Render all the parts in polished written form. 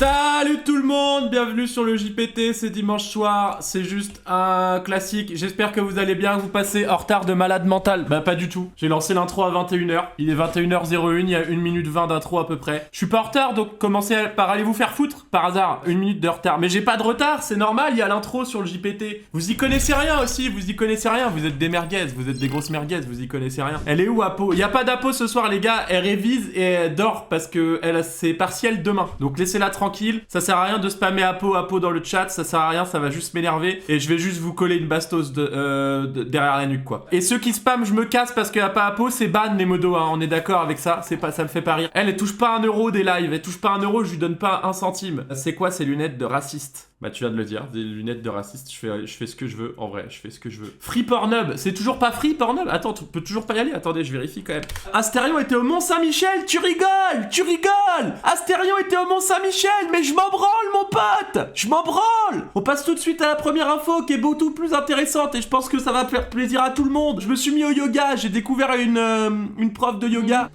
Salut tout le monde, bienvenue sur le JPT, c'est dimanche soir, c'est juste un classique. J'espère que vous allez bien, que vous passez en retard de malade mental. Bah pas du tout, j'ai lancé l'intro à 21h, il est 21h01, il y a 1 minute 20 d'intro à peu près. Je suis pas en retard, donc commencez par aller vous faire foutre, par hasard, 1 minute de retard. Mais j'ai pas de retard, c'est normal, il y a l'intro sur le JPT. Vous y connaissez rien aussi, vous y connaissez rien, vous êtes des merguez, vous êtes des grosses merguez, vous y connaissez rien. Elle est où Apo? Il y a pas d'Apo ce soir les gars, elle révise et elle dort parce que elle a ses partiels demain. Donc laissez-la tranquille, ça sert à rien de spammer Apo dans le chat, ça sert à rien, ça va juste m'énerver et je vais juste vous coller une bastos derrière la nuque quoi. Et ceux qui spam, je me casse parce qu'il y a pas Apo, c'est ban les modos, hein, on est d'accord avec ça, c'est pas, ça me fait pas rire. Elle touche pas 1 euro des lives, elle touche pas 1 euro, je lui donne pas 1 centime. C'est quoi ces lunettes de raciste? Bah tu viens de le dire, des lunettes de raciste, je fais ce que je veux, en vrai, je fais ce que je veux. Free Pornhub, c'est toujours pas free Pornhub? Attends, tu peux toujours pas y aller, attendez, je vérifie quand même. Astérion était au Mont-Saint-Michel, tu rigoles! Astérion était au Mont-Saint-Michel, mais je m'en branle mon pote! Je m'en branle! On passe tout de suite à la première info qui est beaucoup plus intéressante et je pense que ça va faire plaisir à tout le monde. Je me suis mis au yoga, j'ai découvert une prof de yoga.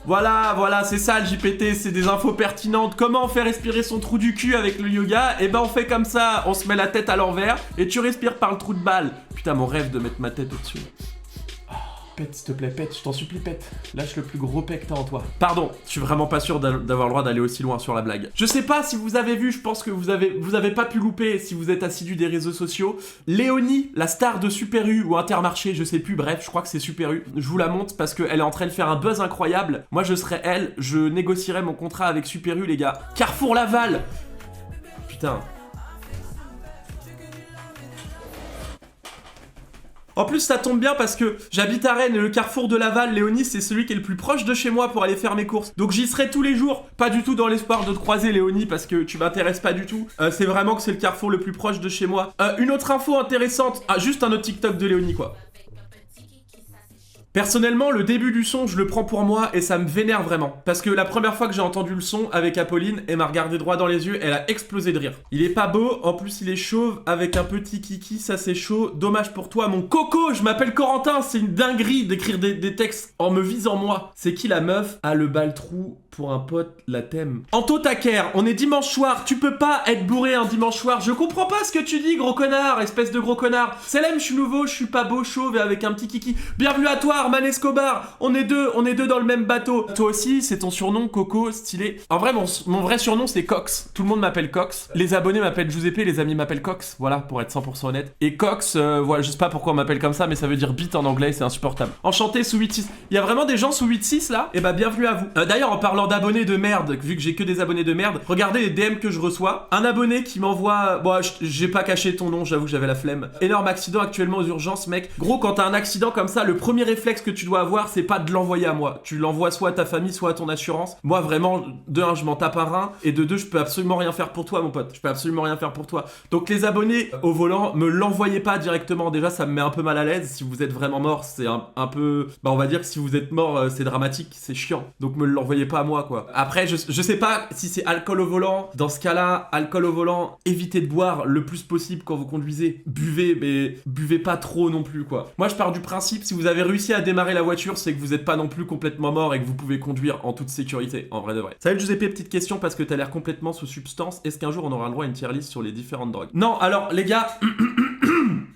Voilà, c'est ça le JPT, c'est des infos pertinentes. Comment faire respirer son trou du cul avec le yoga? Et ben on fait comme ça, on se met la tête à l'envers et tu respires par le trou de balle. Putain, mon rêve de mettre ma tête au-dessus. Oh, pète s'il te plaît, pète, je t'en supplie, pète. Lâche le plus gros pec que t'as en toi. Pardon, je suis vraiment pas sûr d'avoir le droit d'aller aussi loin sur la blague. Je sais pas si vous avez vu, je pense que vous avez pas pu louper si vous êtes assidu des réseaux sociaux. Léonie, la star de Super U ou Intermarché, je sais plus, bref, je crois que c'est Super U. Je vous la montre parce qu'elle est en train de faire un buzz incroyable. Moi je serais elle, je négocierais mon contrat avec Super U les gars. Carrefour Laval. Putain. En plus ça tombe bien parce que j'habite à Rennes et le carrefour de Laval, Léonie, c'est celui qui est le plus proche de chez moi pour aller faire mes courses. Donc j'y serai tous les jours, pas du tout dans l'espoir de te croiser Léonie parce que tu m'intéresses pas du tout. C'est vraiment que c'est le carrefour le plus proche de chez moi. Une autre info intéressante, juste un autre TikTok de Léonie quoi. Personnellement, le début du son, je le prends pour moi et ça me vénère vraiment. Parce que la première fois que j'ai entendu le son avec Apolline, elle m'a regardé droit dans les yeux, elle a explosé de rire. Il est pas beau, en plus il est chauve avec un petit kiki, ça c'est chaud. Dommage pour toi, mon coco, je m'appelle Corentin, c'est une dinguerie d'écrire des textes en me visant moi. C'est qui la meuf a le bal-trou pour un pote, la thème. Anto Taker, on est dimanche soir, tu peux pas être bourré un dimanche soir. Je comprends pas ce que tu dis, gros connard, espèce de gros connard. Selem, je suis nouveau, je suis pas beau, chauve et avec un petit kiki. Bienvenue à toi, Arman Escobar. On est deux dans le même bateau. Toi aussi, c'est ton surnom, Coco, stylé. En vrai, mon vrai surnom, c'est Cox. Tout le monde m'appelle Cox. Les abonnés m'appellent Giuseppe, les amis m'appellent Cox. Voilà, pour être 100% honnête. Et Cox, voilà, je sais pas pourquoi on m'appelle comme ça, mais ça veut dire bite en anglais, c'est insupportable. Enchanté sous 8-6. Il y a vraiment des gens sous 8-6 là? Et bah, bienvenue à vous. D'ailleurs, en parlant d'abonnés de merde, vu que j'ai que des abonnés de merde, regardez les DM que je reçois. Un abonné qui m'envoie... Bon, j'ai pas caché ton nom, j'avoue que j'avais la flemme. Énorme accident actuellement aux urgences, mec. Gros, quand t'as un accident comme ça, le premier réflexe que tu dois avoir, c'est pas de l'envoyer à moi. Tu l'envoies soit à ta famille, soit à ton assurance. Moi, vraiment, de 1, je m'en tape un rein. Et de 2, je peux absolument rien faire pour toi, mon pote. Je peux absolument rien faire pour toi. Donc, les abonnés au volant, me l'envoyez pas directement. Déjà, ça me met un peu mal à l'aise. Si vous êtes vraiment mort, c'est un peu... Bah, on va dire que si vous êtes mort, c'est dramatique, c'est chiant. Donc, me l'envoyez pas à moi, quoi. Après, je sais pas si c'est alcool au volant. Dans ce cas-là, alcool au volant, évitez de boire le plus possible quand vous conduisez. Buvez, mais buvez pas trop non plus, quoi. Moi, je pars du principe, si vous avez réussi à démarrer la voiture, c'est que vous êêtes pas non plus complètement mort et que vous pouvez conduire en toute sécurité, en vrai de vrai. Salut Giuseppe, petite question parce que t'as l'air complètement sous substance. Est-ce qu'un jour on aura le droit à une tier list sur les différentes drogues? Non, alors les gars...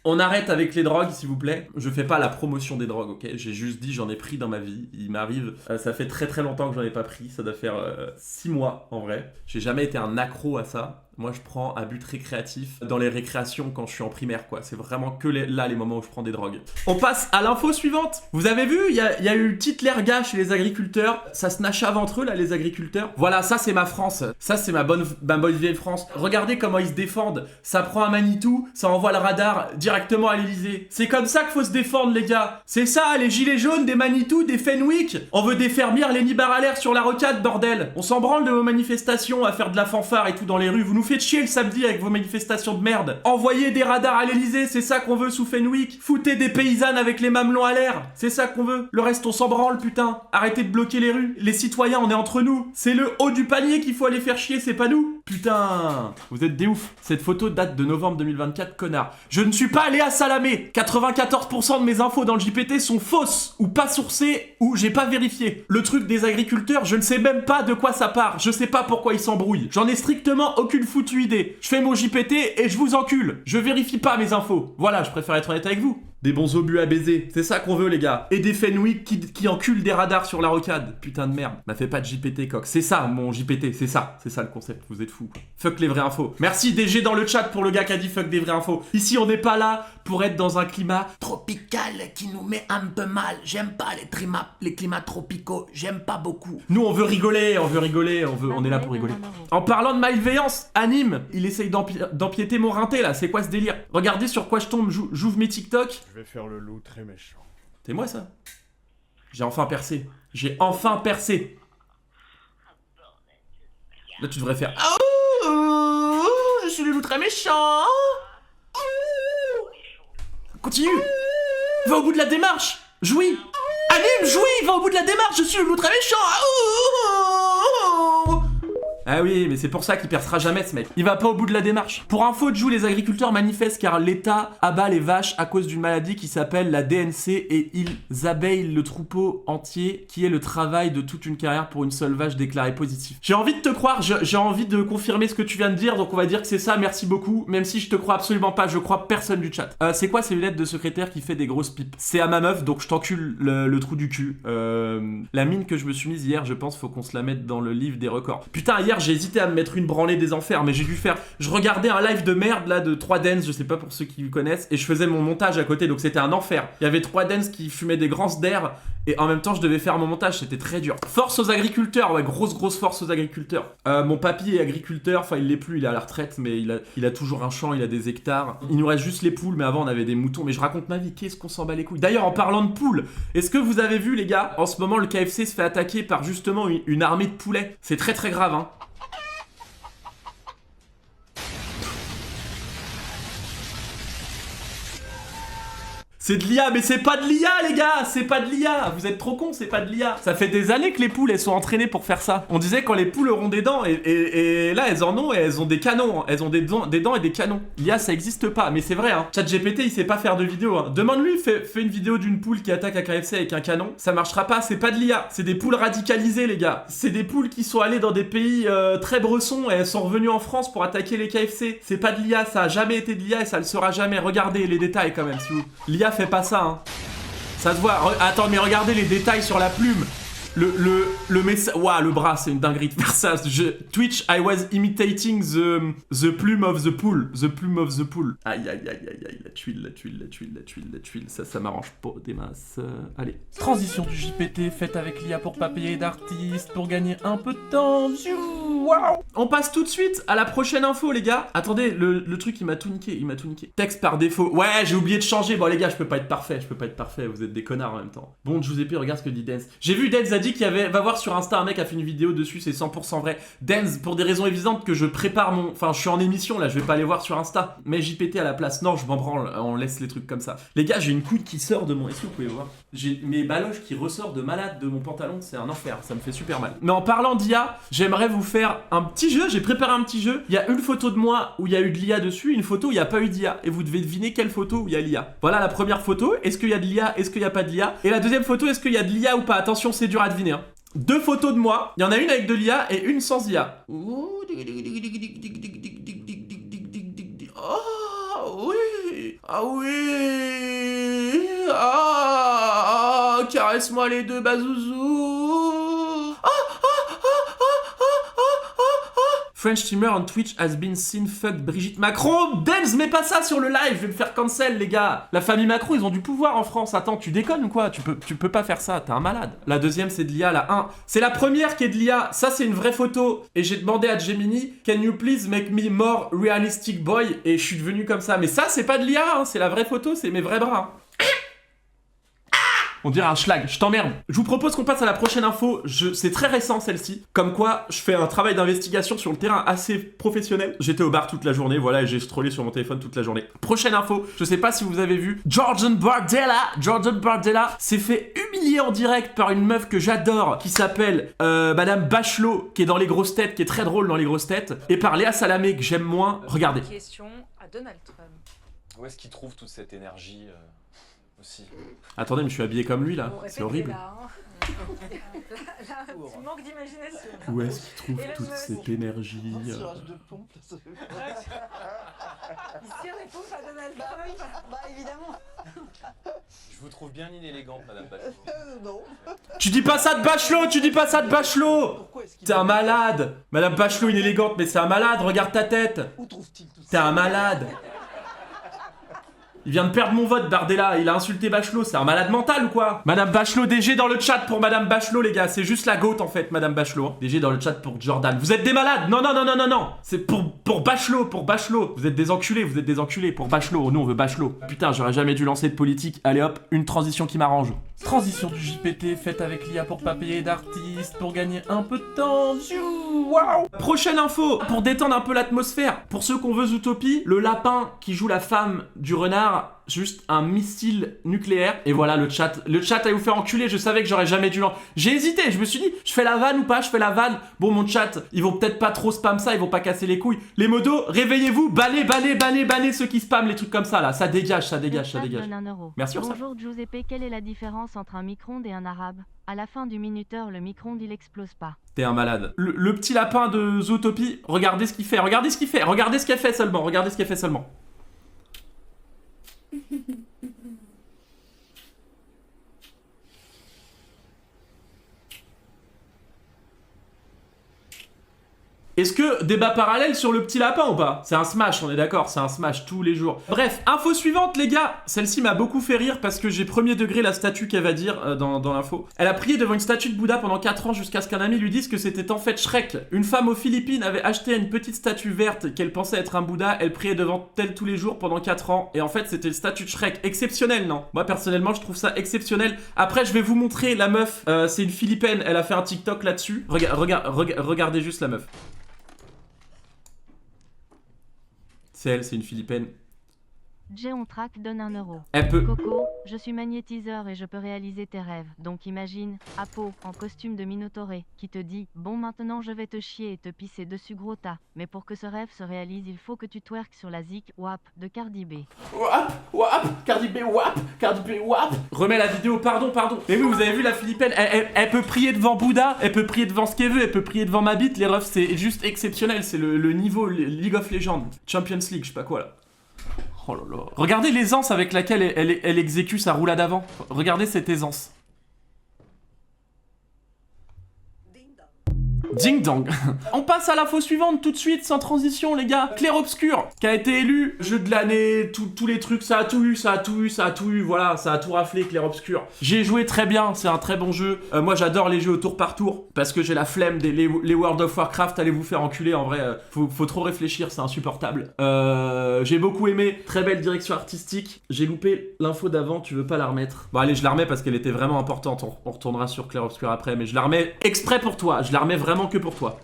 On arrête avec les drogues, s'il vous plaît. Je fais pas la promotion des drogues, ok? J'ai juste dit, j'en ai pris dans ma vie. Il m'arrive, ça fait très très longtemps que j'en ai pas pris. Ça doit faire 6 mois, en vrai. J'ai jamais été un accro à ça. Moi, je prends à but récréatif dans les récréations quand je suis en primaire, quoi. C'est vraiment que là les moments où je prends des drogues. On passe à l'info suivante. Vous avez vu, il y a eu une petite lerga chez les agriculteurs. Ça se nachave entre eux, là, les agriculteurs. Voilà, ça, c'est ma France. Ça, c'est ma bonne vieille France. Regardez comment ils se défendent. Ça prend un Manitou, ça envoie le radar directement à l'Elysée. C'est comme ça qu'il faut se défendre, les gars. C'est ça, les gilets jaunes, des Manitou, des Fenwick. On veut défermir Lenny Baralère sur la rocade, bordel. On s'en branle de vos manifestations à faire de la fanfare et tout dans les rues. Vous nous faites chier le samedi avec vos manifestations de merde. Envoyez des radars à l'Elysée, c'est ça qu'on veut sous Fenwick. Foutez des paysannes avec les mamelons à l'air, c'est ça qu'on veut. Le reste, on s'en branle, putain. Arrêtez de bloquer les rues. Les citoyens, on est entre nous. C'est le haut du panier qu'il faut aller faire chier, c'est pas nous. Putain, vous êtes des ouf. Cette photo date de novembre 2024, connard. Je ne suis pas allé à Salamé. 94% de mes infos dans le JPT sont fausses, ou pas sourcées, ou j'ai pas vérifié. Le truc des agriculteurs, je ne sais même pas de quoi ça part. Je sais pas pourquoi ils s'embrouillent. J'en ai strictement aucune foutue idée. Je fais mon JPT et je vous encule. Je vérifie pas mes infos. Voilà, je préfère être honnête avec vous. Des bons obus à baiser, c'est ça qu'on veut les gars. Et des Fenwick qui enculent des radars sur la rocade. Putain de merde. M'a fait pas de JPT coq. C'est ça mon JPT, c'est ça le concept. Vous êtes fous. Fuck les vraies infos. Merci DG dans le chat pour le gars qui a dit fuck des vraies infos. Ici on n'est pas là pour être dans un climat tropical qui nous met un peu mal. J'aime pas les climats tropicaux, j'aime pas beaucoup. Nous on veut rigoler, on est là pour rigoler. En parlant de malveillance, Anime, il essaye d'empiéter mon rinté là, c'est quoi ce délire? Regardez sur quoi je tombe, j'ouvre mes TikTok. Je vais faire le loup très méchant. C'est moi ça? J'ai enfin percé. J'ai enfin percé. Là tu devrais faire je suis le loup très méchant. Continue. Va au bout de la démarche. Jouis. Anime, jouis. Va au bout de la démarche. Je suis le loup très méchant. Ah oui, mais c'est pour ça qu'il percera jamais ce mec. Il va pas au bout de la démarche. Pour info, Jou, les agriculteurs manifestent car l'État abat les vaches à cause d'une maladie qui s'appelle la DNC et ils abeillent le troupeau entier qui est le travail de toute une carrière pour une seule vache déclarée positive. J'ai envie de te croire, j'ai envie de confirmer ce que tu viens de dire, donc on va dire que c'est ça, merci beaucoup. Même si je te crois absolument pas, je crois personne du chat. C'est quoi ces lunettes de secrétaire qui fait des grosses pipes? C'est à ma meuf, donc je t'encule le trou du cul. La mine que je me suis mise hier, je pense faut qu'on se la mette dans le livre des records. Putain, hier j'ai hésité à me mettre une branlée des enfers, mais j'ai dû faire... Je regardais un live de merde là de 3 Dance, je sais pas pour ceux qui connaissent, et je faisais mon montage à côté, donc c'était un enfer. Il y avait 3 Dance qui fumaient des grands d'air, et en même temps je devais faire mon montage, c'était très dur. Force aux agriculteurs, ouais, grosse force aux agriculteurs. Mon papy est agriculteur, enfin il l'est plus, il est à la retraite, mais il a toujours un champ, il a des hectares. Il nous reste juste les poules, mais avant on avait des moutons, mais je raconte ma vie, qu'est-ce qu'on s'en bat les couilles. D'ailleurs en parlant de poules, est-ce que vous avez vu les gars, en ce moment le KFC se fait attaquer par justement une armée de poulets. C'est très grave hein. C'est de l'IA, mais c'est pas de l'IA les gars, c'est pas de l'IA. Vous êtes trop cons, c'est pas de l'IA. Ça fait des années que les poules elles sont entraînées pour faire ça. On disait quand les poules auront des dents et là elles en ont et elles ont des canons, hein. Elles ont des dents et des canons. L'IA ça existe pas, mais c'est vrai hein. ChatGPT il sait pas faire de vidéo hein. Demande-lui, fais une vidéo d'une poule qui attaque un KFC avec un canon, ça marchera pas, c'est pas de l'IA. C'est des poules radicalisées les gars. C'est des poules qui sont allées dans des pays très bressons et elles sont revenues en France pour attaquer les KFC. C'est pas de l'IA, ça a jamais été de l'IA et ça le sera jamais. Regardez les détails quand même si vous... L'IA fait pas ça hein. Ça se voit. Attends mais regardez les détails sur la plume. Le message. Waouh, le bras, c'est une dinguerie de faire ça. Twitch, I was imitating the plume of the pool. The plume of the pool. Aïe, la tuile. Ça m'arrange pas des masses. Allez. Transition du JPT faite avec l'IA pour pas payer d'artistes, pour gagner un peu de temps. Waouh. On passe tout de suite à la prochaine info, les gars. Attendez, le truc, il m'a tout niqué. Texte par défaut. Ouais, j'ai oublié de changer. Bon, les gars, je peux pas être parfait. Vous êtes des connards en même temps. Bon, Giuseppe, regarde ce que dit Dance. J'ai vu Dance a dit qu'il y avait... Va voir sur Insta, un mec a fait une vidéo dessus, c'est 100% vrai. Dance, pour des raisons évidentes que je prépare mon... Enfin, je suis en émission, là, je vais pas aller voir sur Insta. Mais JPT à la place. Non, je m'en branle, on laisse les trucs comme ça. Les gars, j'ai une couille qui sort de mon... Est-ce que vous pouvez voir? J'ai mes baloches qui ressortent de malade de mon pantalon, c'est un enfer, ça me fait super mal. Mais en parlant d'IA, j'aimerais vous faire un petit jeu, j'ai préparé un petit jeu. Il y a une photo de moi où il y a eu de l'IA dessus, une photo où il n'y a pas eu d'IA. Et vous devez deviner quelle photo où il y a l'IA. Voilà la première photo, est-ce qu'il y a de l'IA, est-ce qu'il n'y a pas de l'IA? Et la deuxième photo, est-ce qu'il y a de l'IA ou pas? Attention, c'est dur à deviner hein. 2 photos de moi, il y en a une avec de l'IA et une sans IA. Oh oui. Ah oui. Ah, caresse-moi les deux bazouzous. French streamer on Twitch has been seen fuck Brigitte Macron. Dance, mets pas ça sur le live, je vais me faire cancel les gars. La famille Macron, ils ont du pouvoir en France. Attends, tu déconnes ou quoi? Tu peux pas faire ça, t'es un malade. La deuxième, c'est de l'IA, la 1. C'est la première qui est de l'IA. Ça, c'est une vraie photo. Et j'ai demandé à Gemini, can you please make me more realistic boy? Et je suis devenu comme ça. Mais ça, c'est pas de l'IA, hein. C'est la vraie photo, c'est mes vrais bras. On dirait un schlag, je t'emmerde. Je vous propose qu'on passe à la prochaine info. C'est très récent celle-ci. Comme quoi, je fais un travail d'investigation sur le terrain assez professionnel. J'étais au bar toute la journée, voilà, et j'ai scrollé sur mon téléphone toute la journée. Prochaine info, je sais pas si vous avez vu, Jordan Bardella s'est fait humilier en direct par une meuf que j'adore, qui s'appelle Madame Bachelot, qui est dans les grosses têtes, qui est très drôle dans les grosses têtes, et par Léa Salamé, que j'aime moins. Regardez. Question à Donald Trump. Où est-ce qu'il trouve toute cette énergie aussi? Attendez, mais je suis habillé comme lui là, Bon, c'est horrible. là, hein. Là, tu manques d'imagination. Où est-ce qu'il trouve Et là, toute je me cette dis- énergie Il tire les pompes à Donald Trump. Bah évidemment. Je vous trouve bien inélégante, Madame Bachelot. Non. Tu dis pas ça de Bachelot, tu dis pas ça de Bachelot. Pourquoi est-ce qu'il T'es un malade. Madame Bachelot inélégante, mais c'est un malade, regarde ta tête. Où trouve-t-il tout T'es ça? un malade. Il vient de perdre mon vote, Bardella. Il a insulté Bachelot. C'est un malade mental ou quoi? Madame Bachelot, DG dans le chat pour Madame Bachelot, les gars. C'est juste la goat en fait, Madame Bachelot. Hein. DG dans le chat pour Jordan. Vous êtes des malades. Non. C'est pour Bachelot, pour Bachelot. Vous êtes des enculés pour Bachelot. Nous, on veut Bachelot. Putain, j'aurais jamais dû lancer de politique. Allez hop, une transition qui m'arrange. Transition du JPT faite avec l'IA pour pas payer d'artistes, pour gagner un peu de temps. Waouh. Prochaine info, pour détendre un peu l'atmosphère. Pour ceux qu'on veut Zootopie, le lapin qui joue la femme du renard, juste un missile nucléaire. Et voilà le chat allait vous faire enculer. Je savais que j'aurais jamais dû lancer. J'ai hésité, je me suis dit, je fais la vanne ou pas, je fais la vanne. Bon, mon chat, ils vont peut-être pas trop spam ça, ils vont pas casser les couilles. Les modos, réveillez-vous, bannez ceux qui spamment les trucs comme ça là. Ça dégage. Donne 1 euro. Merci Ursa. Bonjour Giuseppe, quelle est la différence entre un micro-ondes et un arabe? À la fin du minuteur, le micro-ondes il explose pas. T'es un malade. Le petit lapin de Zootopie, regardez ce qu'il fait, regardez ce qu'elle fait seulement. Est-ce que débat parallèle sur le petit lapin ou pas? C'est un smash, on est d'accord, c'est un smash tous les jours. Bref, info suivante les gars. Celle-ci m'a beaucoup fait rire parce que j'ai premier degré la statue qu'elle va dire dans l'info. Elle a prié devant une statue de Bouddha pendant 4 ans jusqu'à ce qu'un ami lui dise que c'était en fait Shrek. Une femme aux Philippines avait acheté une petite statue verte qu'elle pensait être un Bouddha. Elle priait devant elle tous les jours pendant 4 ans. Et en fait c'était une statue de Shrek. Exceptionnel, non? Moi personnellement je trouve ça exceptionnel. Après je vais vous montrer la meuf. C'est une Philippine, elle a fait un TikTok là-dessus. Regardez juste la meuf. C'est elle, c'est une Philippine. Jeon Track donne 1 euro. Elle peut... Coco, je suis magnétiseur et je peux réaliser tes rêves. Donc imagine, Apo, en costume de Minotauré, qui te dit « Bon maintenant je vais te chier et te pisser dessus gros tas. Mais pour que ce rêve se réalise, il faut que tu twerks sur la zik WAP de Cardi B. » Cardi B, WAP. Remets la vidéo, pardon. Mais oui, vous avez vu la Philippine, elle peut prier devant Bouddha, elle peut prier devant ce qu'elle veut, elle peut prier devant ma bite. Les refs, c'est juste exceptionnel. C'est le niveau League of Legends, Champions League, je sais pas quoi là. Oh là là. Regardez l'aisance avec laquelle elle exécute sa roulade avant. Regardez cette aisance. Ding dong. On passe à l'info suivante tout de suite, sans transition les gars. Clair Obscur, qui a été élu jeu de l'année, tous les trucs, ça a tout eu, voilà, ça a tout raflé Clair Obscur. J'ai joué très bien, c'est un très bon jeu. Moi j'adore les jeux au tour par tour, parce que j'ai la flemme les World of Warcraft, allez vous faire enculer, en vrai, faut trop réfléchir, c'est insupportable. J'ai beaucoup aimé, très belle direction artistique. J'ai loupé l'info d'avant, tu veux pas la remettre? Bon allez, je la remets parce qu'elle était vraiment importante, on retournera sur Clair Obscur après, mais je la remets exprès pour toi, je la remets vraiment que pour toi.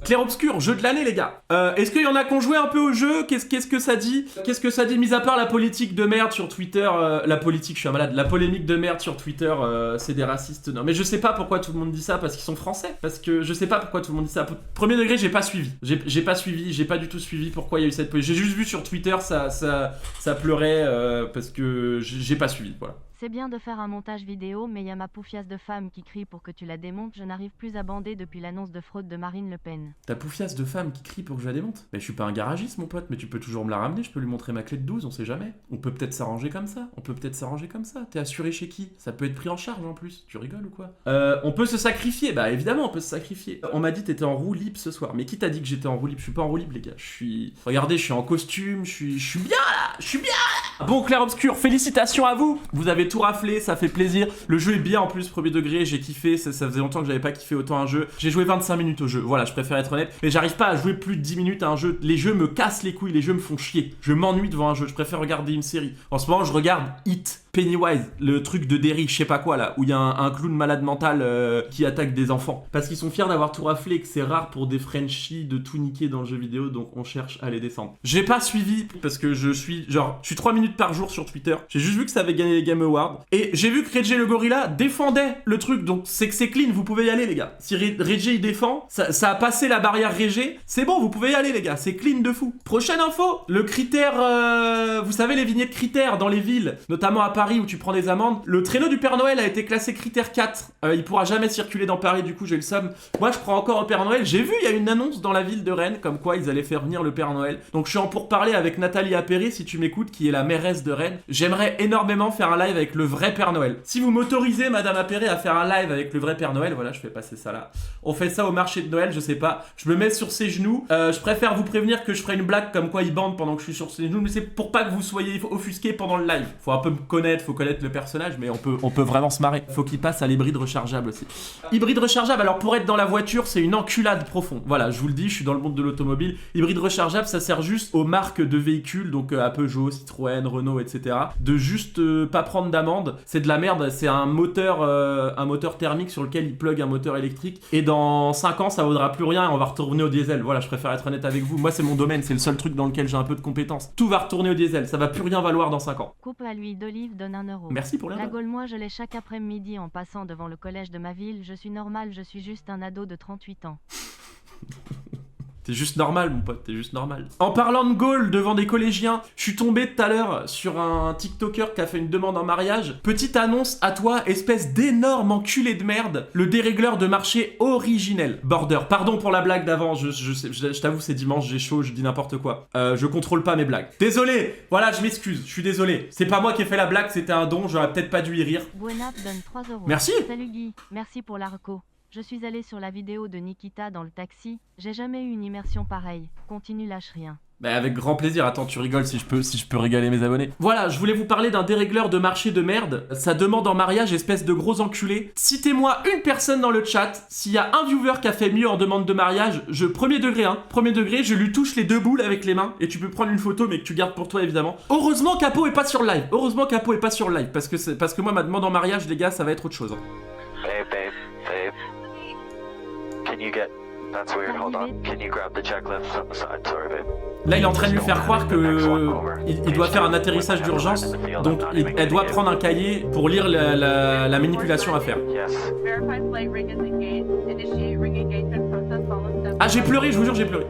Clair Obscur, jeu de l'année les gars. Est-ce qu'il y en a qui ont joué un peu au jeu? Qu'est-ce que ça dit? Qu'est-ce que ça dit, mis à part la politique de merde sur Twitter? La politique, je suis un malade. La polémique de merde sur Twitter, c'est des racistes. Non mais je sais pas pourquoi tout le monde dit ça, parce qu'ils sont français. Parce que je sais pas pourquoi tout le monde dit ça. Premier degré, j'ai pas suivi. J'ai pas du tout suivi pourquoi il y a eu cette polémique. J'ai juste vu sur Twitter, ça pleurait parce que j'ai pas suivi, voilà. C'est bien de faire un montage vidéo, mais y a ma poufiasse de femme qui crie pour que tu la démontes. Je n'arrive plus à bander depuis l'annonce de fraude de Marine Le Pen. Ta poufiasse de femme qui crie pour que je la démonte? Mais je suis pas un garagiste mon pote, mais tu peux toujours me la ramener, je peux lui montrer ma clé de 12, on sait jamais. On peut peut-être s'arranger comme ça, T'es assuré chez qui? Ça peut être pris en charge en plus, tu rigoles ou quoi? On peut se sacrifier, bah évidemment on peut se sacrifier. On m'a dit t'étais en roue libre ce soir, mais qui t'a dit que j'étais en roue libre? Je suis pas en roue libre les gars, Regardez, je suis en costume, je suis bien là. Bon Clair Obscur, félicitations à vous. Vous avez tout raflé, ça fait plaisir. Le jeu est bien en plus, premier degré, j'ai kiffé, ça faisait longtemps que j'avais pas kiffé autant un jeu. J'ai joué 25 minutes au jeu, voilà, je préfère être honnête. Mais j'arrive pas à jouer plus de 10 minutes à un jeu. Les jeux me cassent les couilles, les jeux me font chier. Je m'ennuie devant un jeu, je préfère regarder une série. En ce moment, je regarde It. Pennywise, le truc de Derry, je sais pas quoi là, où il y a un clown malade mental qui attaque des enfants. Parce qu'ils sont fiers d'avoir tout raflé et que c'est rare pour des Frenchies de tout niquer dans le jeu vidéo, donc on cherche à les descendre. J'ai pas suivi parce que je suis 3 minutes par jour sur Twitter. J'ai juste vu que ça avait gagné les Game Awards. Et j'ai vu que Reggie le gorilla défendait le truc, donc c'est que c'est clean, vous pouvez y aller les gars. Si Reggie il défend, ça a passé la barrière Reggie, c'est bon, vous pouvez y aller les gars, c'est clean de fou. Prochaine info, le critère, vous savez les vignettes critères dans les villes, notamment à Paris où tu prends des amendes. Le traîneau du Père Noël a été classé critère 4. Il pourra jamais circuler dans Paris, du coup j'ai le somme. Moi je crois encore au Père Noël. J'ai vu, il y a une annonce dans la ville de Rennes comme quoi ils allaient faire venir le Père Noël. Donc je suis en pourparlers avec Nathalie Appéré, si tu m'écoutes, qui est la mairesse de Rennes. J'aimerais énormément faire un live avec le vrai Père Noël. Si vous m'autorisez, Madame Appéré, à faire un live avec le vrai Père Noël, voilà, je fais passer ça là. On fait ça au marché de Noël, je sais pas. Je me mets sur ses genoux. Je préfère vous prévenir que je ferai une blague comme quoi il bande pendant que je suis sur ses genoux, mais c'est pour pas que vous soyez offusqués pendant le live. Faut un peu me connaître, faut connaître le personnage, mais on peut vraiment se marrer. Faut qu'il passe à l'hybride rechargeable aussi. Hybride rechargeable, alors pour être dans la voiture, c'est une enculade profonde. Voilà, je vous le dis, je suis dans le monde de l'automobile. Hybride rechargeable, ça sert juste aux marques de véhicules, donc à Peugeot, Citroën, Renault, etc. De juste pas prendre d'amende. C'est de la merde, c'est un moteur thermique sur lequel il plug un moteur électrique. Et dans 5 ans, ça vaudra plus rien et on va retourner au diesel. Voilà, je préfère être honnête avec vous. Moi, c'est mon domaine, c'est le seul truc dans lequel j'ai un peu de compétences. Tout va retourner au diesel, ça va plus rien valoir dans 5 ans. Coupe à l'huile d'olive, donne 1 euro. Merci pour l'air. La Gaule, moi je l'ai chaque après-midi en passant devant le collège de ma ville. Je suis normal, je suis juste un ado de 38 ans. T'es juste normal, mon pote, t'es juste normal. En parlant de Gaule devant des collégiens, je suis tombé tout à l'heure sur un TikToker qui a fait une demande en mariage. Petite annonce à toi, espèce d'énorme enculé de merde, le dérégleur de marché originel. Border, pardon pour la blague d'avant, je t'avoue, c'est dimanche, j'ai chaud, je dis n'importe quoi. Je contrôle pas mes blagues. Désolé, voilà, je m'excuse, je suis désolé. C'est pas moi qui ai fait la blague, c'était un don, j'aurais peut-être pas dû y rire. Buenap donne 3 euros. Merci. Salut Guy, merci pour la reco. Je suis allée sur la vidéo de Nikita dans le taxi. J'ai jamais eu une immersion pareille. Continue, lâche rien. Bah avec grand plaisir, attends, tu rigoles si je peux régaler mes abonnés. Voilà, je voulais vous parler d'un dérégleur de marché de merde. Ça demande en mariage, espèce de gros enculé. Citez-moi une personne dans le chat, s'il y a un viewer qui a fait mieux en demande de mariage, premier degré, je lui touche les 2 boules avec les mains, et tu peux prendre une photo mais que tu gardes pour toi évidemment. Heureusement Capo est pas sur live, parce que moi ma demande en mariage les gars, ça va être autre chose. Babe. Can you get... That's weird, hold on. Can you grab the checklist from the side? Sorry, babe. Là, il est en train de lui faire croire que il doit faire un atterrissage d'urgence, donc elle doit prendre un cahier pour lire la manipulation à faire. Ah, j'ai pleuré, je vous jure, j'ai pleuré.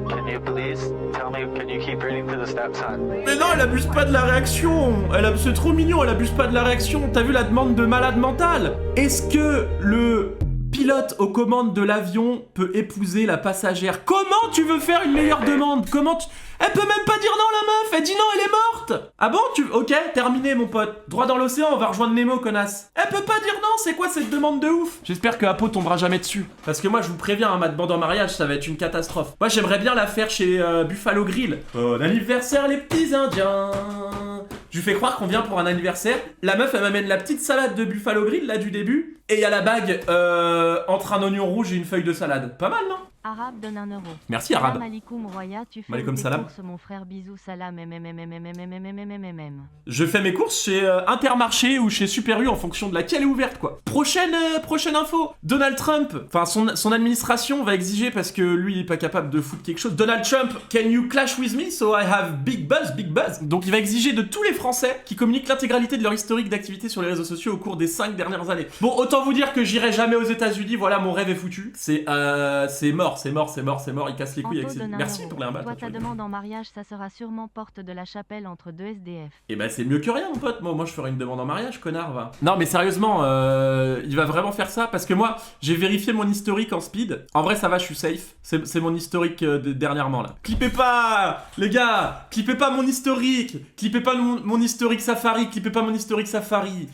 Can you please tell me, can you keep reading to the steps, hon? Mais non, elle abuse pas de la réaction. C'est trop mignon, elle abuse pas de la réaction. T'as vu la demande de malade mental? Est-ce que le pilote aux commandes de l'avion peut épouser la passagère? Comment tu veux faire une meilleure demande? Elle peut même pas dire non, la meuf. Elle dit non, elle est morte. Ah bon, ok, terminé, mon pote. Droit dans l'océan, on va rejoindre Nemo, connasse. Elle peut pas dire non, c'est quoi cette demande de ouf? J'espère que Apo tombera jamais dessus. Parce que moi, je vous préviens, ma demande en mariage, ça va être une catastrophe. Moi, j'aimerais bien la faire chez Buffalo Grill. Bon anniversaire, les petits indiens. Je lui fais croire qu'on vient pour un anniversaire. La meuf, elle m'amène la petite salade de Buffalo Grill, là, du début. Et il y a la bague entre un oignon rouge et une feuille de salade. Pas mal, non? Arabe donne 1 euro. Merci, Arabe. Malikoum Roya, tu fais Malikum tes salam. courses, mon frère, bisous, salam, Je fais mes courses chez Intermarché ou chez Super U en fonction de laquelle est ouverte, quoi. Prochaine info. Donald Trump, enfin son administration va exiger, parce que lui il est pas capable de foutre quelque chose. Donald Trump, can you clash with me so I have big buzz. Donc il va exiger de tous les Français qui communiquent l'intégralité de leur historique d'activité sur les réseaux sociaux au cours des 5 dernières années. Bon, autant vous dire que j'irai jamais aux États-Unis. Voilà, mon rêve est foutu. C'est mort. Il casse les couilles avec ses... Merci pour les imbats. Toi, ta demande en mariage, ça sera sûrement porte de la chapelle entre 2 SDF. Et bah c'est mieux que rien, mon pote. Moi je ferai une demande en mariage, connard, va. Non mais sérieusement, il va vraiment faire ça, parce que moi j'ai vérifié mon historique en speed. En vrai ça va, je suis safe. C'est mon historique dernièrement là. Clippez pas, les gars, clippez pas mon historique. Clippez pas mon historique Safari.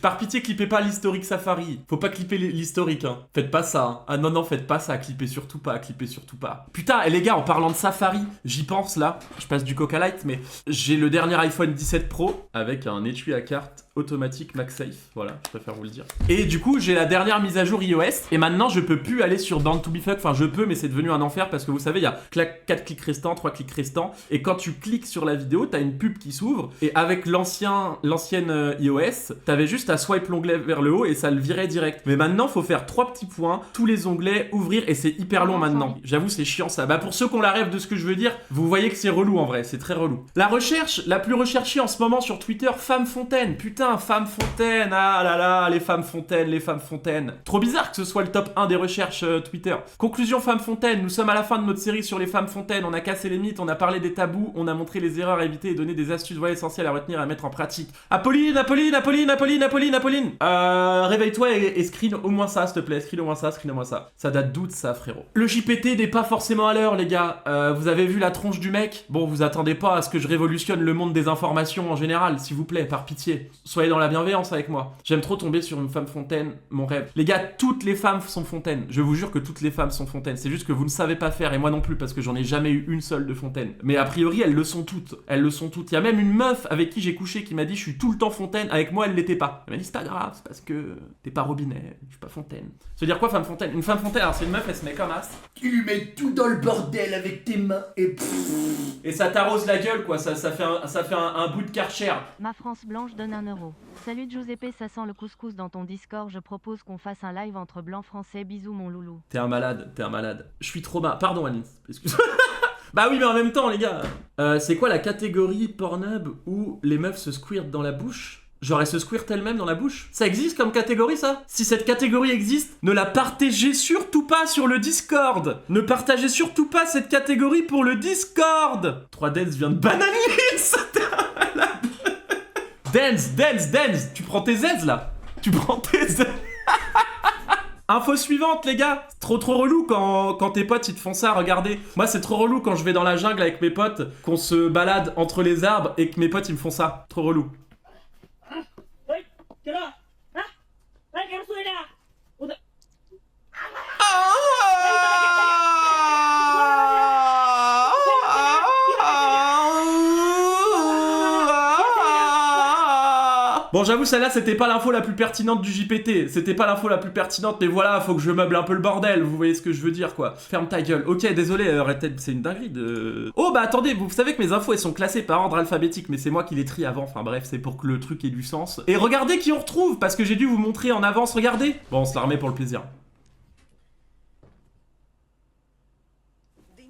Par pitié, clippez pas l'historique Safari. Faut pas clipper l'historique, hein. Faites pas ça, hein. Ah non, faites pas ça, clippez surtout pas, clippez coupez surtout pas. Putain, et les gars, en parlant de Safari, j'y pense là, je passe du Coca Light, mais j'ai le dernier iPhone 17 Pro avec un étui à carte automatique MagSafe, voilà, je préfère vous le dire. Et du coup, j'ai la dernière mise à jour iOS, et maintenant je peux plus aller sur Born to be Fuck, enfin je peux, mais c'est devenu un enfer parce que vous savez, il y a 4 clics restants, 3 clics restants, et quand tu cliques sur la vidéo, t'as une pub qui s'ouvre, et avec l'ancienne iOS, t'avais juste à swipe l'onglet vers le haut et ça le virait direct. Mais maintenant, faut faire 3 petits points, tous les onglets, ouvrir, et c'est hyper long maintenant. J'avoue, c'est chiant ça. Bah pour ceux qui ont la rêve de ce que je veux dire, vous voyez que c'est relou en vrai, c'est très relou. La recherche la plus recherchée en ce moment sur Twitter, Femme Fontaine, putain, Femme Fontaine, ah là là, les femmes fontaines. Trop bizarre que ce soit le top 1 des recherches Twitter. Conclusion Femme Fontaine, nous sommes à la fin de notre série sur les femmes fontaines, on a cassé les mythes, on a parlé des tabous, on a montré les erreurs à éviter et donné des astuces voilà, essentielles à retenir et à mettre en pratique. Apolline, réveille-toi et screen au moins ça, s'il te plaît, screen au moins ça. Ça date d'où de ça, frérot? Le JPT n'est pas forcément à l'heure, les gars. Vous avez vu la tronche du mec? Bon, vous attendez pas à ce que je révolutionne le monde des informations en général, s'il vous plaît, par pitié. Soyez dans la bienveillance avec moi. J'aime trop tomber sur une femme fontaine, mon rêve. Les gars, toutes les femmes sont fontaines. Je vous jure que toutes les femmes sont fontaines. C'est juste que vous ne savez pas faire, et moi non plus, parce que j'en ai jamais eu une seule de fontaine. Mais a priori, elles le sont toutes. Il y a même une meuf avec qui j'ai couché qui m'a dit je suis tout le temps fontaine. Avec moi, elle l'était pas. Elle m'a dit c'est pas grave, c'est parce que t'es pas robinet, je suis pas fontaine. Ça veut dire quoi, femme fontaine? Une femme fontaine, alors c'est une meuf, elle se met comme as. Tu lui mets tout dans le bordel avec tes mains et Et ça t'arrose la gueule, quoi. Ça fait un bout de Karcher. Ma France blanche donne 1 euro. Salut Giuseppe, ça sent le couscous dans ton Discord. Je propose qu'on fasse un live entre blancs français. Bisous mon loulou. T'es un malade. Je suis trop bas. Pardon, Alice. Excuse-moi. Bah oui, mais en même temps, les gars. C'est quoi la catégorie Pornhub où les meufs se squirtent dans la bouche? Genre elles se squirtent elles-mêmes dans la bouche? Ça existe comme catégorie, ça? Si cette catégorie existe, ne la partagez surtout pas sur le Discord. Ne partagez surtout pas cette catégorie pour le Discord. 3Dance vient de banaliser ça. Dance. Tu prends tes aides là. Info suivante, les gars. C'est trop relou quand tes potes ils te font ça, regardez. Moi c'est trop relou quand je vais dans la jungle avec mes potes, qu'on se balade entre les arbres et que mes potes ils me font ça. Trop relou. Bon, j'avoue, celle-là, c'était pas l'info la plus pertinente du JPT. Mais voilà, faut que je meuble un peu le bordel. Vous voyez ce que je veux dire, quoi. Ferme ta gueule. Ok, désolé, Red Dead, c'est une dinguerie de... Oh, bah attendez, vous savez que mes infos, elles sont classées par ordre alphabétique, mais c'est moi qui les trie avant. Enfin bref, c'est pour que le truc ait du sens. Et regardez qui on retrouve, parce que j'ai dû vous montrer en avance, regardez. Bon, on se la remet pour le plaisir.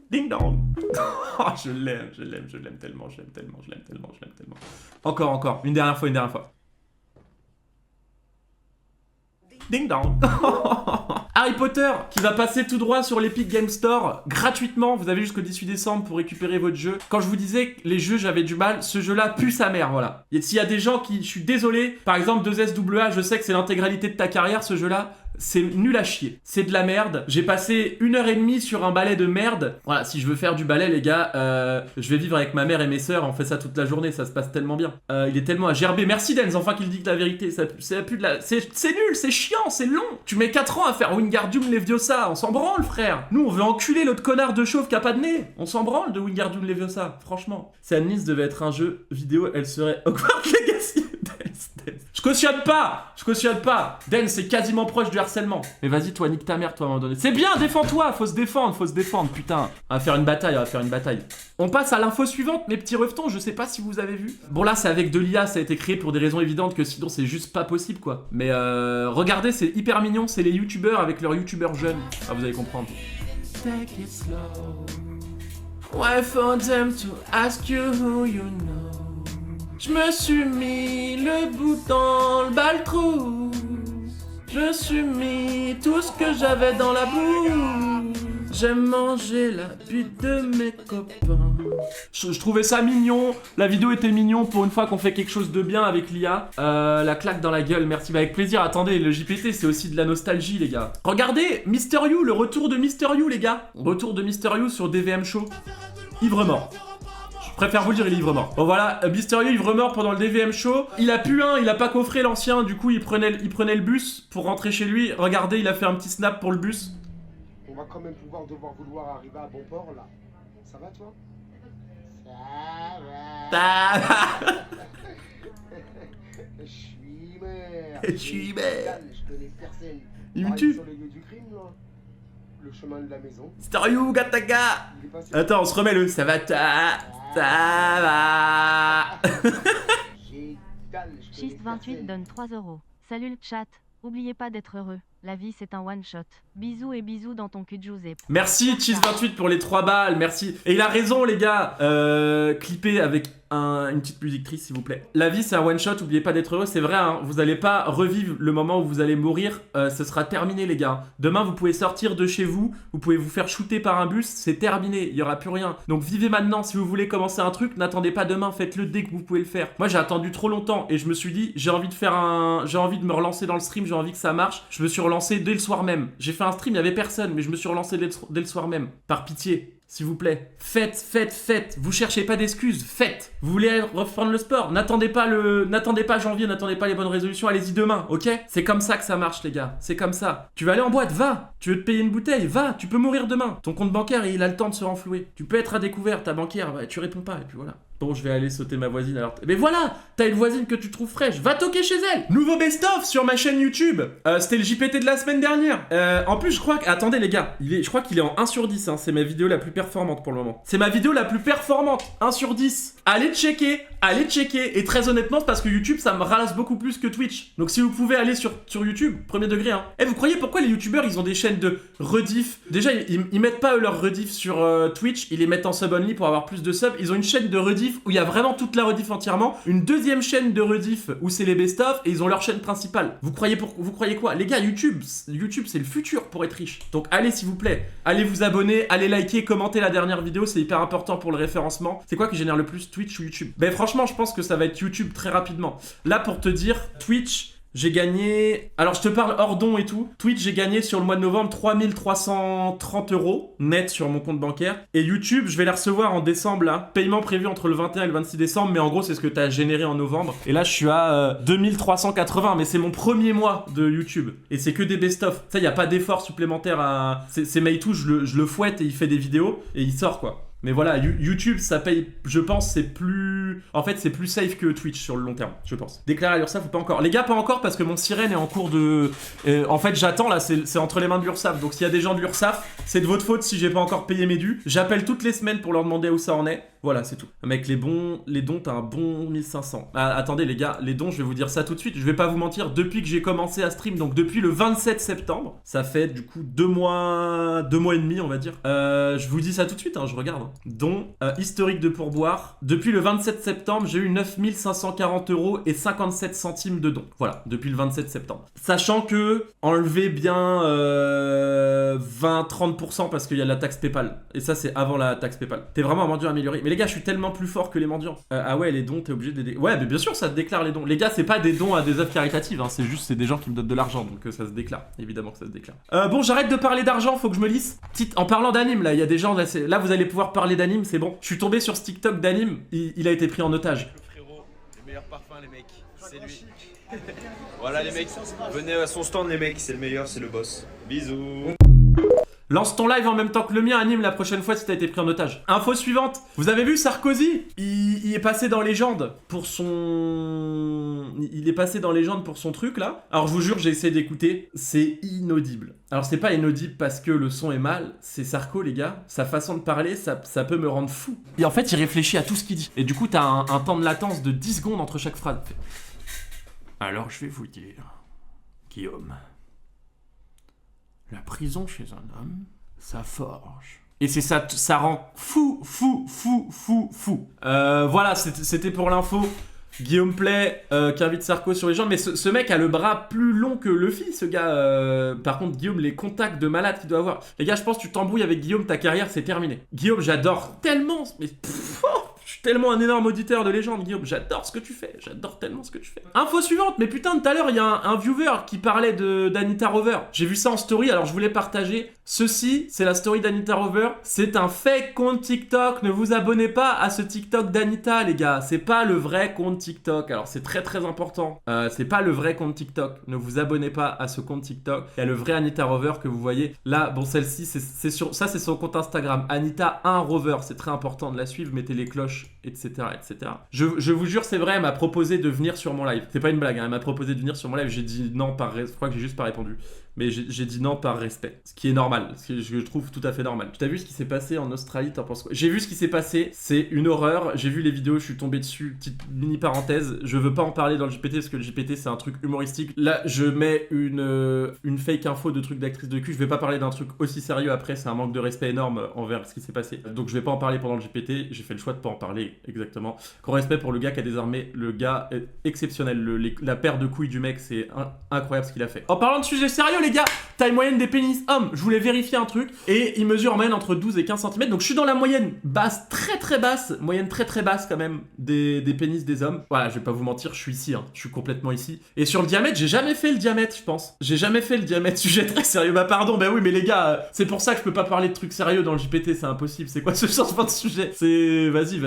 Ding dong. Oh, je l'aime tellement. Encore. Une dernière fois. Ding dong. Harry Potter qui va passer tout droit sur l'Epic Game Store gratuitement. Vous avez jusqu'au 18 décembre pour récupérer votre jeu. Quand je vous disais que les jeux j'avais du mal, ce jeu-là pue sa mère, voilà. Et s'il y a des gens qui... Je suis désolé, par exemple 2SWA, je sais que c'est l'intégralité de ta carrière ce jeu-là. C'est nul à chier. C'est de la merde. J'ai passé 1h30 sur un balai de merde. Voilà, si je veux faire du balai, les gars, je vais vivre avec ma mère et mes sœurs. On fait ça toute la journée, ça se passe tellement bien. Il est tellement à gerber. Merci Denz, enfin qu'il dit la vérité. C'est nul, c'est chiant, c'est long. Tu mets 4 ans à faire Wingardium Leviosa. On s'en branle, frère. Nous, on veut enculer l'autre connard de chauve qui a pas de nez. On s'en branle de Wingardium Leviosa, franchement. Si Anne-Lise devait être un jeu vidéo, elle serait Hogwarts Legacy. Je cautionne pas. Den, c'est quasiment proche du harcèlement. Mais vas-y, toi, nique ta mère, toi, à un moment donné. C'est bien, défends-toi, faut se défendre, putain. On va faire une bataille. On passe à l'info suivante, mes petits revetons, je sais pas si vous avez vu. Bon, là, c'est avec de l'IA, ça a été créé pour des raisons évidentes que sinon, c'est juste pas possible, quoi. Mais regardez, c'est hyper mignon, c'est les youtubeurs avec leurs youtubeurs jeunes. Ah, vous allez comprendre. Take it slow. Why for them to ask you who you know? Je me suis mis le bout dans le baltrou. Je suis mis tout ce que j'avais dans la bouche. J'aime manger la bite de mes copains. Je trouvais ça mignon. La vidéo était mignon pour une fois qu'on fait quelque chose de bien avec l'IA. La claque dans la gueule, merci. Bah avec plaisir. Attendez, le JPT c'est aussi de la nostalgie, les gars. Regardez, Mister You, le retour de Mister You, les gars. Retour de Mister You sur DVM Show. Ivre mort. Je préfère vous le dire, il est ivre mort. Bon voilà, Mister You ivre mort pendant le DVM Show. Il a pu il a pas coffré l'ancien, du coup il prenait le bus pour rentrer chez lui. Regardez, il a fait un petit snap pour le bus. va quand même devoir vouloir arriver à bon port là. Ça va toi? Ça va. Je suis mère. Je suis mère. Je connais personne. YouTube. Sur le lieu du crime là. Le chemin de la maison. Stereo Gataga. Il est passé. Attends, on se remet le ça va ta. Ça va. J'ai dalle, je connais Schist 28 personne. donne 3 €. Salut le chat. Oubliez pas d'être heureux. La vie c'est un one shot. Bisous et bisous dans ton cul de Joseph. Merci Cheese28 pour les 3 balles, merci. Et il a raison les gars, clippez avec une petite musique triste s'il vous plaît. La vie c'est un one shot, oubliez pas d'être heureux, c'est vrai hein, vous allez pas revivre le moment où vous allez mourir, ce sera terminé les gars. Demain vous pouvez sortir de chez vous, vous pouvez vous faire shooter par un bus, c'est terminé, il y aura plus rien. Donc vivez maintenant, si vous voulez commencer un truc, n'attendez pas demain, faites-le dès que vous pouvez le faire. Moi j'ai attendu trop longtemps et je me suis dit j'ai envie de me relancer dans le stream, j'ai envie que ça marche. Je me suis relancé dès le soir même. J'ai fait un stream, il y avait personne, mais je me suis relancé dès le soir même. Par pitié. S'il vous plaît, faites. Vous cherchez pas d'excuses, faites. Vous voulez reprendre le sport, n'attendez pas janvier, n'attendez pas les bonnes résolutions, allez-y demain, ok? C'est comme ça que ça marche les gars, c'est comme ça. Tu vas aller en boîte, va. Tu veux te payer une bouteille, va. Tu peux mourir demain. Ton compte bancaire, il a le temps de se renflouer. Tu peux être à découvert, ta banquière, bah, tu réponds pas, et puis voilà. Bon, je vais aller sauter ma voisine alors. Mais voilà, t'as une voisine que tu trouves fraîche, va toquer chez elle. Nouveau best-of sur ma chaîne YouTube. C'était le JPT de la semaine dernière. En plus, je crois que... Attendez les gars, je crois qu'il est en 1 sur 10, hein. C'est ma vidéo la plus performante pour le moment. C'est ma vidéo la plus performante, 1 sur 10. Allez checker. Et très honnêtement, c'est parce que YouTube, ça me ralasse beaucoup plus que Twitch. Donc si vous pouvez aller sur YouTube, premier degré, hein. Et vous croyez pourquoi les YouTubeurs, ils ont des chaînes de rediff? Déjà, ils mettent pas eux leurs rediff sur Twitch, ils les mettent en sub-only pour avoir plus de subs. Ils ont une chaîne de rediff où il y a vraiment toute la rediff entièrement, une deuxième chaîne de rediff où c'est les best-of, et ils ont leur chaîne principale. Vous croyez quoi? Les gars, YouTube c'est le futur pour être riche. Donc allez s'il vous plaît, allez vous abonner, allez liker, commenter la dernière vidéo, c'est hyper important pour le référencement. C'est quoi qui génère le plus, Twitch ou YouTube? Ben franchement, je pense que ça va être YouTube très rapidement. Là pour te dire, Twitch... J'ai gagné... Alors, je te parle hors don et tout. Twitch, j'ai gagné sur le mois de novembre 3330 € net sur mon compte bancaire. Et YouTube, je vais les recevoir en décembre, là. Paiement prévu entre le 21 et le 26 décembre. Mais en gros, c'est ce que tu as généré en novembre. Et là, je suis à 2380. Mais c'est mon premier mois de YouTube. Et c'est que des best-of. Ça, il n'y a pas d'effort supplémentaire à... C'est Maytou, je le fouette et il fait des vidéos. Et il sort, quoi. Mais voilà, YouTube, ça paye, je pense, c'est plus... En fait, c'est plus safe que Twitch sur le long terme, je pense. Déclarer à l'URSSAF ou pas encore? Les gars, pas encore, parce que mon sirène est en cours de... en fait, j'attends, là, c'est entre les mains de l'URSSAF. Donc, s'il y a des gens de l'URSSAF, c'est de votre faute si j'ai pas encore payé mes dus. J'appelle toutes les semaines pour leur demander où ça en est. Voilà, c'est tout. Mec, les dons, t'as un bon 1500. Ah, attendez, les gars, les dons, je vais vous dire ça tout de suite. Je vais pas vous mentir, depuis que j'ai commencé à stream, donc depuis le 27 septembre, ça fait du coup 2 mois et demi, on va dire. Je vous dis ça tout de suite, hein, je regarde. Hein. Dons, historique de pourboire. Depuis le 27 septembre, j'ai eu 9540 € et 57 centimes de dons. Voilà, depuis le 27 septembre. Sachant que, enlevez bien 20-30% parce qu'il y a la taxe PayPal. Et ça, c'est avant la taxe PayPal. T'es vraiment un mendiant amélioré. Mais les gars, je suis tellement plus fort que les mendiants. Ah ouais, les dons, t'es obligé de les... Ouais, mais bien sûr, ça te déclare les dons. Les gars, c'est pas des dons à des œuvres caritatives, hein. C'est des gens qui me donnent de l'argent, donc ça se déclare. Évidemment que ça se déclare. Bon, j'arrête de parler d'argent, faut que je me lisse. En parlant d'anime, là, il y a des gens... Là, vous allez pouvoir parler d'anime, c'est bon. Je suis tombé sur ce TikTok d'anime, il a été pris en otage. Frérot, le meilleur parfum, les mecs, c'est lui. Voilà, les mecs, venez à son stand, les mecs, c'est le meilleur, c'est le boss. Bisous. Lance ton live en même temps que le mien, anime la prochaine fois si t'as été pris en otage. Info suivante. Vous avez vu Sarkozy? Il est passé dans légende pour son... Il est passé dans légende pour son truc là. Alors je vous jure, j'ai essayé d'écouter. C'est inaudible. Alors c'est pas inaudible parce que le son est mal. C'est Sarko les gars. Sa façon de parler, ça peut me rendre fou. Et en fait, il réfléchit à tout ce qu'il dit. Et du coup, t'as un temps de latence de 10 secondes entre chaque phrase. Alors je vais vous dire, Guillaume... La prison chez un homme, ça forge. Et c'est ça, ça rend fou. Voilà, c'était pour l'info. Guillaume Play qui invite Sarko sur les gens. Mais ce mec a le bras plus long que Luffy, ce gars. Par contre, Guillaume, les contacts de malade qu'il doit avoir. Les gars, je pense que tu t'embrouilles avec Guillaume, ta carrière, c'est terminé. Guillaume, j'adore tellement. Mais je suis tellement un énorme auditeur de légende, Guillaume. J'adore ce que tu fais. J'adore tellement ce que tu fais. Info suivante. Mais putain, tout à l'heure, il y a un viewer qui parlait d'Anita Rover. J'ai vu ça en story, alors je voulais partager. Ceci, c'est la story d'Anita Rover. C'est un fake compte TikTok. Ne vous abonnez pas à ce TikTok d'Anita, les gars. C'est pas le vrai compte TikTok. Alors, c'est très très important. C'est pas le vrai compte TikTok. Ne vous abonnez pas à ce compte TikTok. Il y a le vrai Anita Rover que vous voyez. Là, bon, celle-ci, c'est son compte Instagram. Anita1 Rover. C'est très important de la suivre. Mettez les cloches, etc. etc. Je vous jure, c'est vrai, elle m'a proposé de venir sur mon live. C'est pas une blague, hein. Elle m'a proposé de venir sur mon live. J'ai dit non par respect. Je crois que j'ai juste pas répondu. Mais j'ai dit non par respect. Ce qui est normal. Ce que je trouve tout à fait normal. Tu as vu ce qui s'est passé en Australie, t'en penses quoi? J'ai vu ce qui s'est passé. C'est une horreur. J'ai vu les vidéos, je suis tombé dessus. Petite mini parenthèse. Je veux pas en parler dans le JPT parce que le JPT c'est un truc humoristique. Là, je mets une fake info de truc d'actrice de cul. Je vais pas parler d'un truc aussi sérieux après. C'est un manque de respect énorme envers ce qui s'est passé. Donc je vais pas en parler pendant le JPT. J'ai fait le choix de pas en parler exactement. Grand respect pour le gars qui a désarmé. Le gars est exceptionnel. La paire de couilles du mec, c'est incroyable ce qu'il a fait. En parlant de sujets sérieux, les gars, taille moyenne des pénis hommes. Je voulais vérifier un truc et il mesure en moyenne entre 12 et 15 cm. Donc je suis dans la moyenne basse, très très basse, moyenne très très basse quand même des pénis des hommes. Voilà, je vais pas vous mentir, je suis ici, hein. Je suis complètement ici. Et sur le diamètre, j'ai jamais fait le diamètre, je pense. J'ai jamais fait le diamètre, sujet très sérieux. Bah pardon, bah oui, mais les gars, c'est pour ça que je peux pas parler de trucs sérieux dans le JPT, c'est impossible. C'est quoi ce changement de sujet? C'est... Vas-y.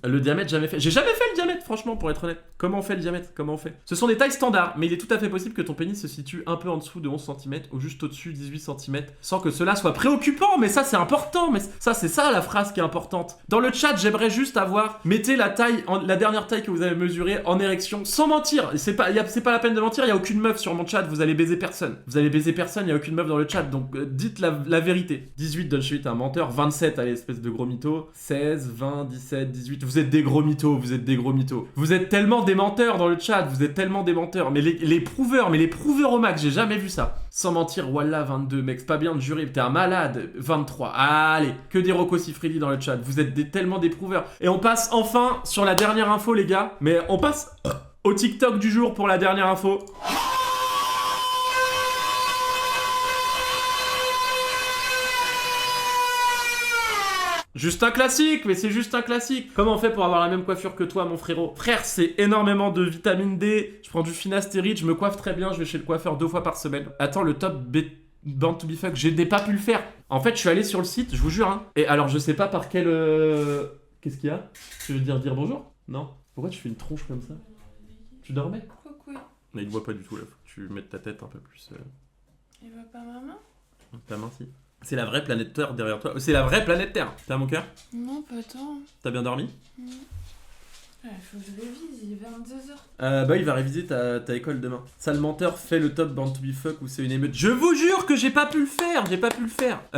Le diamètre, jamais fait. J'ai jamais fait le diamètre, franchement, pour être honnête. Comment on fait le diamètre? Comment on fait? Ce sont des tailles standards, mais il est tout à fait possible que ton pénis se situe un peu en dessous de 11 cm ou juste au-dessus 18 cm, sans que cela soit préoccupant. Mais ça, c'est important. Mais ça, c'est ça la phrase qui est importante. Dans le chat, j'aimerais juste avoir... Mettez la dernière taille que vous avez mesurée en érection, sans mentir. C'est pas la peine de mentir, il y a aucune meuf sur mon chat, vous allez baiser personne. Vous allez baiser personne, il y a aucune meuf dans le chat, donc dites la vérité. 18, donne suite à un menteur. 27, allez, espèce de gros mytho. 16, 20, 17, 18, vous êtes des gros mythos, vous êtes des gros mythos. Vous êtes tellement des menteurs dans le chat, vous êtes tellement des menteurs. Mais les prouveurs au max, j'ai jamais vu ça. Sans mentir, voilà, 22, mec, c'est pas bien de jurer, t'es un malade. 23, allez, que des Rocco Siffredi dans le chat, vous êtes tellement des prouveurs. Et on passe enfin sur la dernière info, les gars, mais on passe au TikTok du jour pour la dernière info. Juste un classique, mais c'est juste un classique. Comment on fait pour avoir la même coiffure que toi, mon frérot? Frère, c'est énormément de vitamine D. Je prends du finastéride, je me coiffe très bien, je vais chez le coiffeur 2 fois par semaine. Attends, le top Born to be fuck, j'ai pas pu le faire. En fait, je suis allé sur le site, je vous jure, hein. Et alors, je sais pas par quel... Qu'est-ce qu'il y a? Tu veux dire bonjour? Non. Pourquoi tu fais une tronche comme ça? Tu dormais? Coucou. Mais il voit pas du tout, là. Faut que tu mettes ta tête un peu plus... Il voit pas ma main? Ta main, si. C'est la vraie planète Terre derrière toi. C'est la vraie planète Terre. T'as mon cœur? Non, pas tant. T'as bien dormi? Il faut que je révise, il est vers 22h. Bah il va réviser ta école demain. Sale menteur fait le top Born to be fuck ou c'est une émeute. Je vous jure que j'ai pas pu le faire.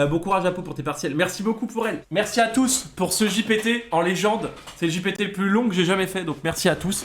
Bon courage à Pau pour tes partiels. Merci beaucoup pour elle. Merci à tous pour ce JPT en légende. C'est le JPT le plus long que j'ai jamais fait, donc merci à tous.